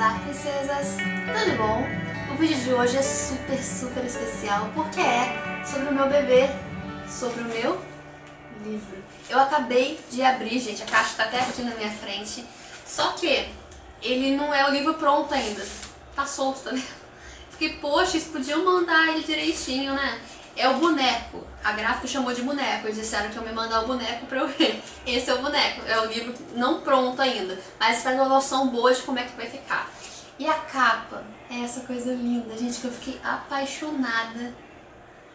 Olá, princesas! Tudo bom? O vídeo de hoje é super especial porque é sobre o meu bebê, sobre o meu livro. Eu acabei de abrir, gente, a caixa tá até aqui na minha frente, só que ele não é o livro pronto ainda, tá solto, tá vendo? Fiquei, poxa, eles podiam mandar ele direitinho, né? É o boneco. A gráfica chamou de boneco. Eles disseram que iam me mandar o boneco pra eu ver. Esse é o boneco. É o livro não pronto ainda, mas faz uma noção boa de como é que vai ficar. E a capa é essa coisa linda, gente, que eu fiquei apaixonada.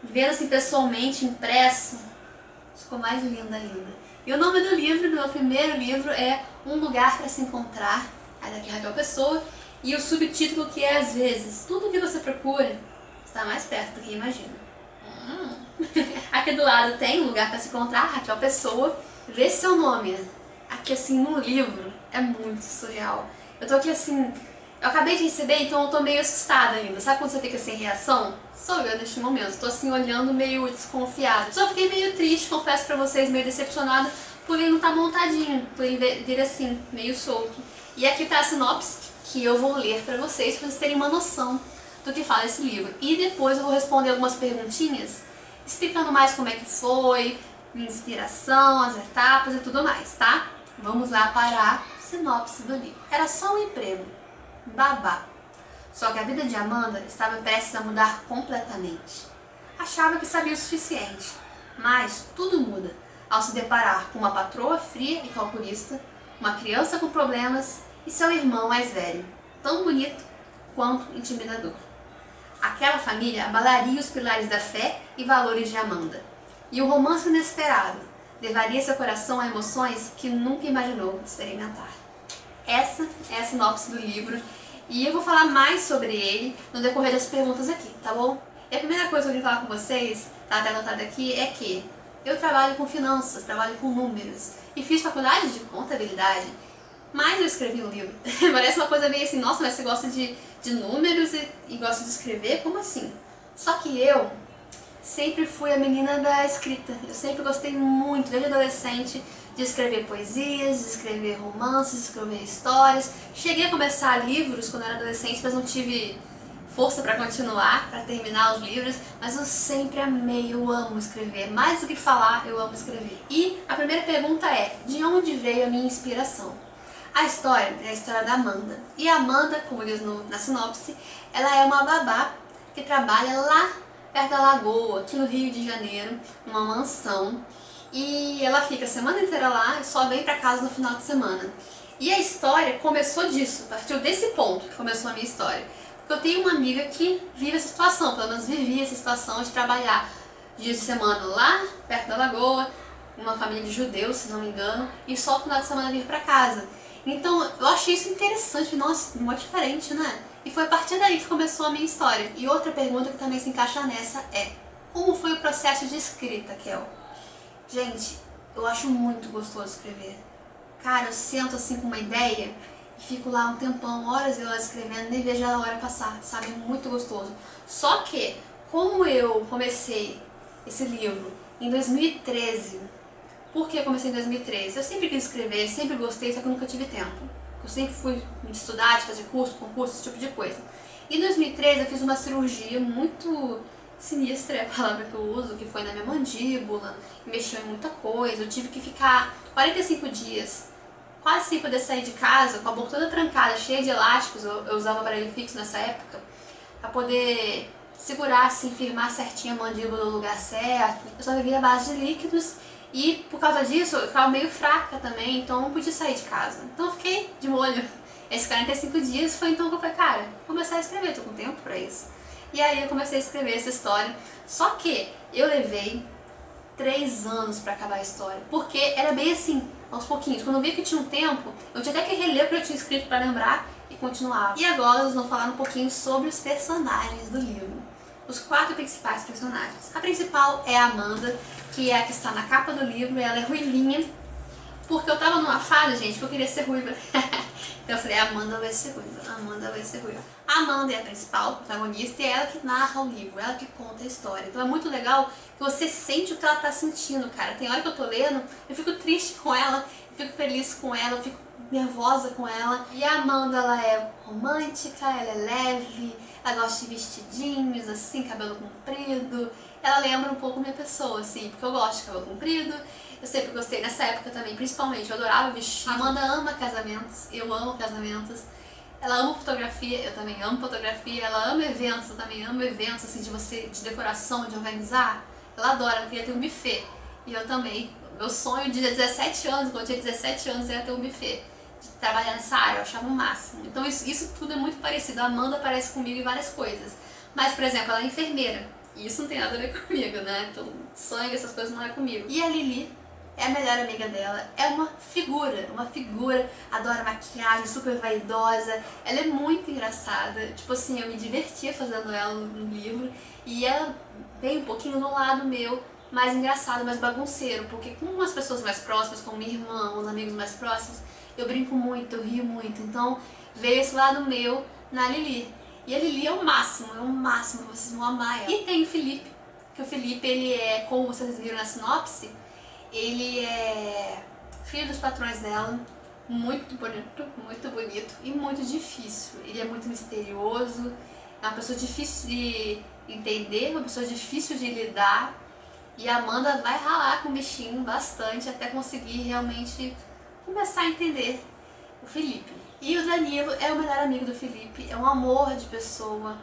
Vendo assim pessoalmente, impresso, ficou mais linda ainda. E o nome do livro, do meu primeiro livro, é Um Lugar para Se Encontrar. É daqui Raquel Pessoa. E o subtítulo que é, às vezes, tudo que você procura está mais perto do que imagina. Aqui do lado tem Um Lugar para Se Encontrar, Raquel Pessoa. Vê seu nome aqui assim no livro, é muito surreal. Eu tô aqui assim, eu acabei de receber, então eu tô meio assustada ainda. Sabe quando você fica sem reação? Sou eu neste momento, tô assim olhando meio desconfiada. Só fiquei meio triste, confesso pra vocês, meio decepcionada, por ele não tá montadinho, por ele vir assim, meio solto. E aqui tá a sinopse que eu vou ler pra vocês terem uma noção do que fala esse livro. E depois eu vou responder algumas perguntinhas, explicando mais como é que foi, minha inspiração, as etapas e tudo mais, tá? Vamos lá para a sinopse do livro. Era só um emprego, babá. Só que a vida de Amanda estava prestes a mudar completamente. Achava que sabia o suficiente, mas tudo muda ao se deparar com uma patroa fria e calculista, uma criança com problemas e seu irmão mais velho, tão bonito quanto intimidador. Aquela família abalaria os pilares da fé e valores de Amanda. E o romance inesperado levaria seu coração a emoções que nunca imaginou experimentar. Essa é a sinopse do livro e eu vou falar mais sobre ele no decorrer das perguntas aqui, tá bom? E a primeira coisa que eu queria falar com vocês, tá até anotado aqui, é que eu trabalho com finanças, trabalho com números e fiz faculdade de contabilidade, mas eu escrevi um livro. Parece uma coisa meio assim, nossa, mas você gosta de números e gosta de escrever? Como assim? Só que eu sempre fui a menina da escrita. Eu sempre gostei muito, desde adolescente, de escrever poesias, de escrever romances, de escrever histórias. Cheguei a começar livros quando era adolescente, mas não tive força para continuar, para terminar os livros, mas eu sempre amei, eu amo escrever. Mais do que falar, eu amo escrever. E a primeira pergunta é, de onde veio a minha inspiração? A história é a história da Amanda. E a Amanda, como diz na sinopse, ela é uma babá que trabalha lá perto da Lagoa, aqui no Rio de Janeiro, numa mansão. E ela fica a semana inteira lá e só vem pra casa no final de semana. E a história começou disso, partiu desse ponto que começou a minha história. Porque eu tenho uma amiga que vive essa situação, pelo menos vivia essa situação de trabalhar dias de semana lá perto da Lagoa, uma família de judeus, se não me engano, e só no final de semana vir pra casa. Então eu achei isso interessante, nossa, muito diferente, né? E foi a partir daí que começou a minha história. E outra pergunta que também se encaixa nessa é, como foi o processo de escrita, Kel? Gente, eu acho muito gostoso escrever. Cara, eu sento assim com uma ideia e fico lá um tempão, horas e horas escrevendo, nem vejo a hora passar, sabe? É muito gostoso. Só que, como eu comecei esse livro em 2013, por que eu comecei em 2013? Eu sempre quis escrever, sempre gostei, só que eu nunca tive tempo. Eu sempre fui de estudar, de fazer curso, concurso, esse tipo de coisa. Em 2013 eu fiz uma cirurgia muito sinistra, é a palavra que eu uso, que foi na minha mandíbula, mexeu em muita coisa. Eu tive que ficar 45 dias, quase sem poder sair de casa, com a boca toda trancada, cheia de elásticos. Eu usava aparelho fixo nessa época, pra poder segurar, assim, firmar certinho a mandíbula no lugar certo. Eu só vivia à base de líquidos. E por causa disso eu ficava meio fraca também, então eu não podia sair de casa. Então eu fiquei de molho. Esses 45 dias foi então que eu falei, cara, vou começar a escrever, tô com tempo pra isso. E aí eu comecei a escrever essa história. Só que eu levei 3 anos pra acabar a história. Porque era bem assim, aos pouquinhos. Quando eu vi que tinha um tempo, eu tinha até que reler o que eu tinha escrito pra lembrar e continuar. E agora nós vamos falar um pouquinho sobre os personagens do livro. Os 4 principais personagens. A principal é a Amanda, que é a que está na capa do livro. Ela é ruivinha, porque eu tava numa fase, gente, que eu queria ser ruiva. Então eu falei, a Amanda vai ser ruiva, a Amanda vai ser ruiva. A Amanda é a principal protagonista e é ela que narra o livro, ela que conta a história. Então é muito legal que você sente o que ela tá sentindo, cara. Tem hora que eu tô lendo, eu fico triste com ela, eu fico feliz com ela, eu fico nervosa com ela. E a Amanda, ela é romântica, ela é leve, ela gosta de vestidinhos, assim, cabelo comprido. Ela lembra um pouco minha pessoa, assim, porque eu gosto de cabelo comprido. Eu sempre gostei, nessa época também, principalmente, eu adorava vestido. A Amanda ama casamentos, eu amo casamentos. Ela ama fotografia, eu também amo fotografia. Ela ama eventos, eu também amo eventos, assim, de decoração, de organizar. Ela adora, ela queria ter um buffet. E eu também. Meu sonho de 17 anos, quando eu tinha 17 anos, era ter um buffet. De trabalhar nessa área, eu achava o máximo. Então isso tudo é muito parecido. A Amanda parece comigo em várias coisas. Mas, por exemplo, ela é enfermeira. E isso não tem nada a ver comigo, né? Então, sangue, essas coisas não é comigo. E a Lili é a melhor amiga dela, é uma figura, adora maquiagem, super vaidosa, ela é muito engraçada, tipo assim, eu me divertia fazendo ela no livro, e ela vem um pouquinho no lado meu, mais engraçado, mais bagunceiro, porque com as pessoas mais próximas, como minha irmã, os amigos mais próximos, eu brinco muito, eu rio muito, então veio esse lado meu na Lili. E a Lili é o máximo, vocês vão amar ela. E tem o Felipe, que o Felipe, ele é, como vocês viram na sinopse, ele é filho dos patrões dela, muito bonito e muito difícil. Ele é muito misterioso, é uma pessoa difícil de entender, uma pessoa difícil de lidar. E a Amanda vai ralar com o bichinho bastante até conseguir realmente começar a entender o Felipe. E o Danilo é o melhor amigo do Felipe, é um amor de pessoa,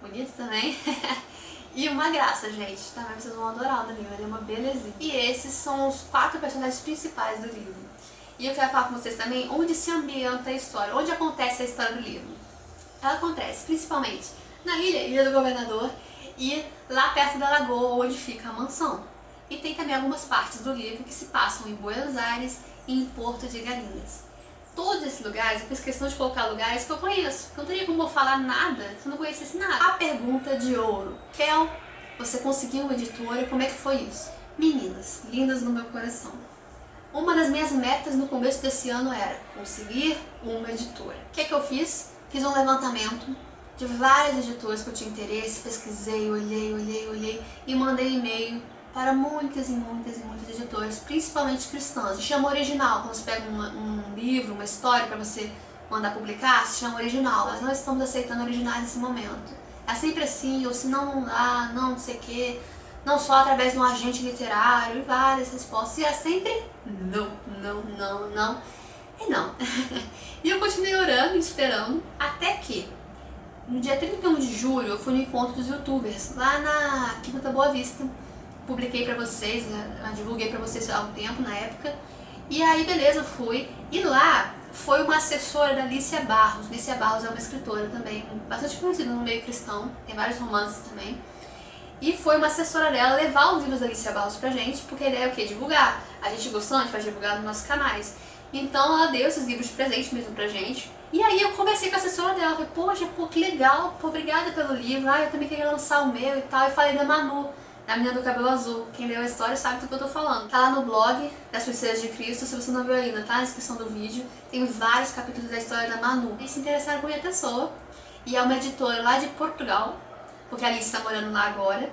bonito também. E uma graça, gente. Também vocês vão adorar o Danilo, ele é uma belezinha. E esses são os 4 personagens principais do livro. E eu quero falar com vocês também onde se ambienta a história, onde acontece a história do livro. Ela acontece principalmente na Ilha do Governador e lá perto da lagoa onde fica a mansão. E tem também algumas partes do livro que se passam em Buenos Aires e em Porto de Galinhas. Todos esses lugares, eu fiz questão de colocar lugares que eu conheço, porque eu não teria como eu falar nada se eu não conhecesse nada. A pergunta de ouro. Kel, você conseguiu uma editora, como é que foi isso? Meninas, lindas no meu coração. Uma das minhas metas no começo desse ano era conseguir uma editora. O que é que eu fiz? Fiz um levantamento de várias editoras que eu tinha interesse, pesquisei, olhei e mandei e-mail para muitas editoras, principalmente cristãs. Se chama original, quando você pega um livro, uma história para você mandar publicar, se chama original. Nós não estamos aceitando originais nesse momento. É sempre assim, ou se não dá, não sei o que, não só através de um agente literário, e várias respostas. E é sempre não. E não. E eu continuei orando e esperando, até que no dia 31 de julho eu fui no encontro dos youtubers, lá na Quinta Boa Vista. Publiquei pra vocês, né? Divulguei pra vocês há um tempo na época. E aí, beleza, eu fui. E lá foi uma assessora da Alicia Barros. Alicia Barros é uma escritora também, bastante conhecida no meio cristão, tem vários romances também. E foi uma assessora dela levar os livros da Alicia Barros pra gente, porque a ideia é o quê? Divulgar. A gente gostou, a gente vai divulgar nos nossos canais. Então ela deu esses livros de presente mesmo pra gente. E aí eu conversei com a assessora dela, falei, poxa, pô, que legal, pô, obrigada pelo livro. Eu também queria lançar o meu e tal. E falei da Manu, a menina do cabelo azul. Quem leu a história sabe do que eu tô falando. Tá lá no blog das Princesas de Cristo, se você não viu ainda, tá na descrição do vídeo. Tem vários capítulos da história da Manu. Eles se interessaram por minha pessoa. E é uma editora lá de Portugal, porque a Alice tá morando lá agora.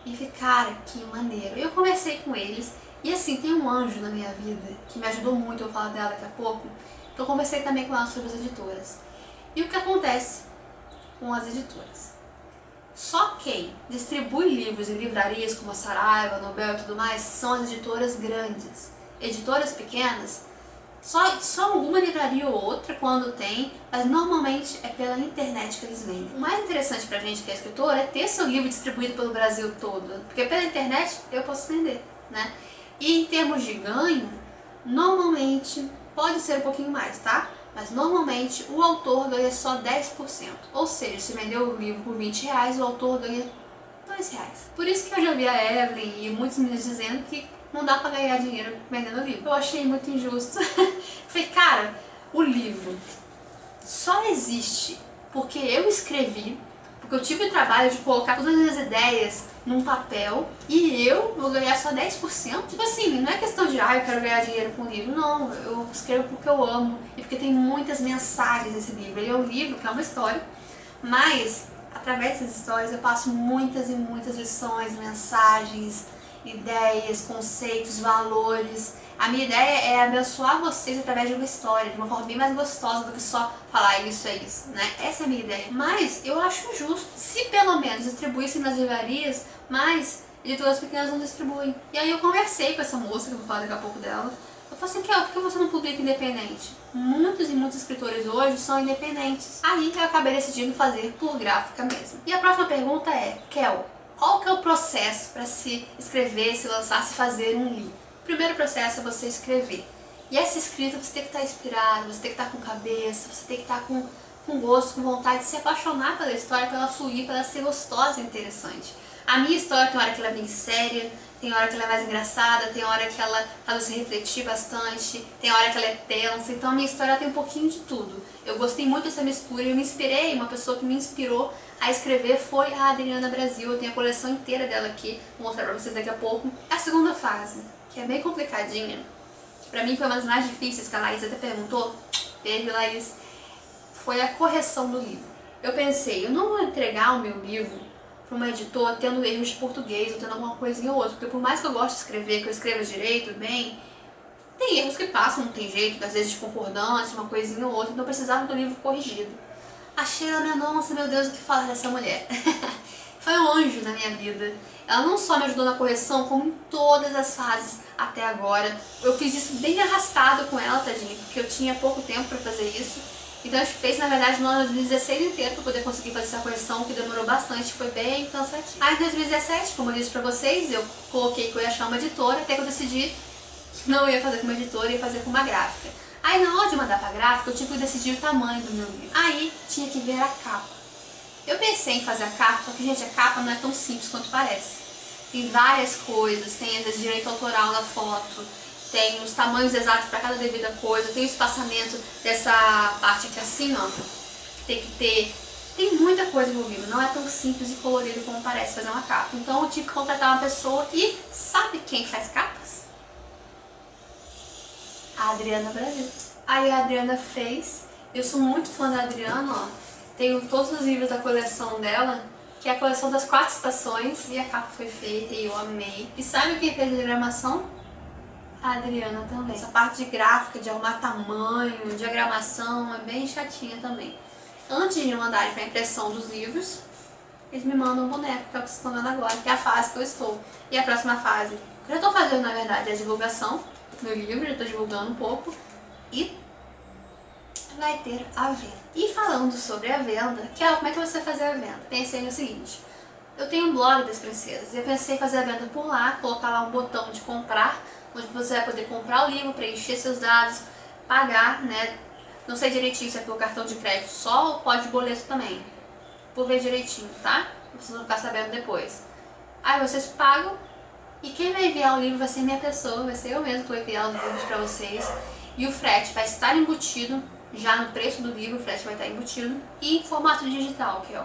E eu falei, cara, que maneiro. Eu conversei com eles. E assim, tem um anjo na minha vida que me ajudou muito, eu vou falar dela daqui a pouco. Então eu conversei também com ela sobre as editoras. E o que acontece com as editoras? Só quem distribui livros em livrarias como a Saraiva, Nobel e tudo mais são as editoras grandes. Editoras pequenas, só alguma livraria ou outra quando tem, mas normalmente é pela internet que eles vendem. O mais interessante pra gente que é escritor é ter seu livro distribuído pelo Brasil todo, porque pela internet eu posso vender, né? E em termos de ganho, normalmente pode ser um pouquinho mais, tá? Mas normalmente o autor ganha só 10%. Ou seja, se vender o livro por R$20, o autor ganha R$2. Por isso que eu já vi a Evelyn e muitos meninos dizendo que não dá pra ganhar dinheiro vendendo livro. Eu achei muito injusto. Falei, cara, o livro só existe porque eu escrevi, porque eu tive o trabalho de colocar todas as ideias num papel e eu vou ganhar só 10%. Tipo assim, não é questão de, eu quero ganhar dinheiro com o livro. Não, eu escrevo porque eu amo e porque tem muitas mensagens nesse livro. Ele é um livro que é uma história, mas através dessas histórias eu passo muitas e muitas lições, mensagens. ideias, conceitos, valores. A minha ideia é abençoar vocês através de uma história, de uma forma bem mais gostosa do que só falar isso é isso, né? Essa é a minha ideia. Mas eu acho justo se pelo menos distribuíssem nas livrarias, mas editoras pequenas não distribuem. E aí eu conversei com essa moça, que eu vou falar daqui a pouco dela. Eu falei assim, por que você não publica independente? Muitos e muitos escritores hoje são independentes. Aí eu acabei decidindo fazer por gráfica mesmo. E a próxima pergunta é, Kel, qual que é o processo para se escrever, se lançar, se fazer um livro? O primeiro processo é você escrever. E essa escrita você tem que estar inspirado, você tem que estar com cabeça, você tem que estar com gosto, com vontade de se apaixonar pela história, para ela fluir, para ela ser gostosa e interessante. A minha história tem hora que ela é bem séria, tem hora que ela é mais engraçada, tem hora que ela faz você refletir bastante, tem hora que ela é tensa, então a minha história tem um pouquinho de tudo. Eu gostei muito dessa mistura e eu me inspirei, uma pessoa que me inspirou a escrever foi a Adriana Brasil, eu tenho a coleção inteira dela aqui, vou mostrar pra vocês daqui a pouco. A segunda fase, que é bem complicadinha, pra mim foi uma das mais difíceis, que a Laís até perguntou, beijo Laís, foi a correção do livro. Eu pensei, eu não vou entregar o meu livro para uma editora tendo erros de português ou tendo alguma coisinha ou outra, porque por mais que eu goste de escrever, que eu escreva direito, bem, tem erros que passam, não tem jeito, às vezes de concordância, uma coisinha ou outra, então eu precisava do livro corrigido. Achei ela, minha nossa, meu Deus, o que falar dessa mulher? Foi um anjo na minha vida. Ela não só me ajudou na correção, como em todas as fases até agora. Eu fiz isso bem arrastado com ela, tadinha, porque eu tinha pouco tempo para fazer isso. Então a gente fez, na verdade, no ano de 2016 inteiro para poder conseguir fazer essa correção, que demorou bastante, foi bem cansativo. Aí em 2017, como eu disse pra vocês, eu coloquei que eu ia achar uma editora, até que eu decidi que não ia fazer com uma editora, ia fazer com uma gráfica. Aí na hora de mandar pra gráfica, eu tive que decidir o tamanho do meu livro. Aí tinha que ver a capa. Eu pensei em fazer a capa, só que, gente, a capa não é tão simples quanto parece. Tem várias coisas, tem às vezes direito autoral na foto, tem os tamanhos exatos para cada devida coisa, tem o espaçamento dessa parte aqui assim, ó, que tem que ter. Tem muita coisa envolvida, não é tão simples e colorido como parece fazer uma capa. Então eu tive que contratar uma pessoa e sabe quem faz capas? A Adriana Brasil. Aí a Adriana fez, eu sou muito fã da Adriana, ó, tenho todos os livros da coleção dela, que é a coleção das 4 estações, e a capa foi feita e eu amei. E sabe quem fez a diagramação? A Adriana também. Essa parte de gráfica, de arrumar tamanho, diagramação, é bem chatinha também. Antes de me mandarem para impressão dos livros, eles me mandam um boneco, que é o que vocês estão vendo agora, que é a fase que eu estou. E a próxima fase, que eu já estou fazendo, na verdade, é a divulgação do meu livro, já estou divulgando um pouco, e vai ter a venda. E falando sobre a venda, como é que você vai fazer a venda? Pensei no seguinte, eu tenho um blog das princesas, e eu pensei em fazer a venda por lá, colocar lá um botão de comprar, onde você vai poder comprar o livro, preencher seus dados, pagar, né? Não sei direitinho se é pelo cartão de crédito só ou pode boleto também. Vou ver direitinho, tá? Vocês vão ficar sabendo depois. Aí vocês pagam e quem vai enviar o livro vai ser minha pessoa, vai ser eu mesmo que vou enviar os livros pra vocês. E o frete vai estar embutido, já no preço do livro o frete vai estar embutido. E em formato digital, que ó.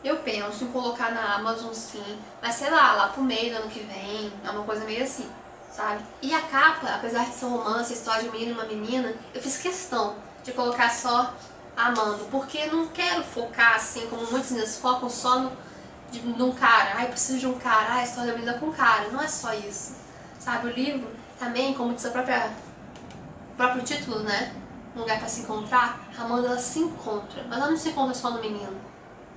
Eu penso em colocar na Amazon sim, mas sei lá pro meio do ano que vem, é uma coisa meio assim. Sabe? E a capa, apesar de ser um romance, a história de um menino e uma menina, eu fiz questão de colocar só amando, porque eu não quero focar assim, como muitos meninos focam só num cara, ai, preciso de um cara, ai, a história da menina com cara, não é só isso, sabe? O livro também, como diz o próprio título, né? Um lugar para se encontrar, a Amanda ela se encontra, mas ela não se encontra só no menino,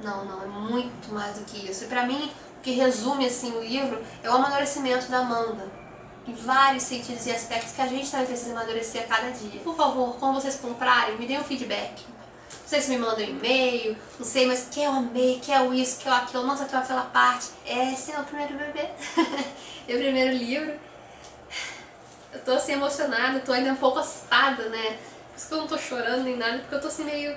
não, é muito mais do que isso. E pra mim, o que resume assim o livro é o amadurecimento da Amanda, em vários sentidos e aspectos que a gente também precisa amadurecer a cada dia. Por favor, quando vocês comprarem, me deem um feedback. Não sei se me mandam um e-mail, não sei, mas que eu amei, que é o isso, que é o aquilo, nossa, que é aquela parte. Esse é o primeiro bebê, meu primeiro livro. Eu tô assim emocionada, tô ainda um pouco assustada, né? Por isso que eu não tô chorando nem nada, porque eu tô assim meio...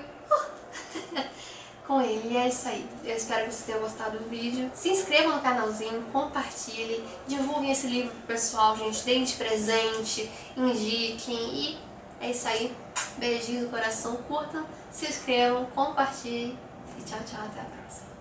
com ele, e é isso aí. Eu espero que vocês tenham gostado do vídeo. Se inscrevam no canalzinho, compartilhem, divulguem esse livro pro pessoal, gente, deem de presente, indiquem e é isso aí. Beijinho no coração, curtam, se inscrevam, compartilhem e tchau, tchau, até a próxima.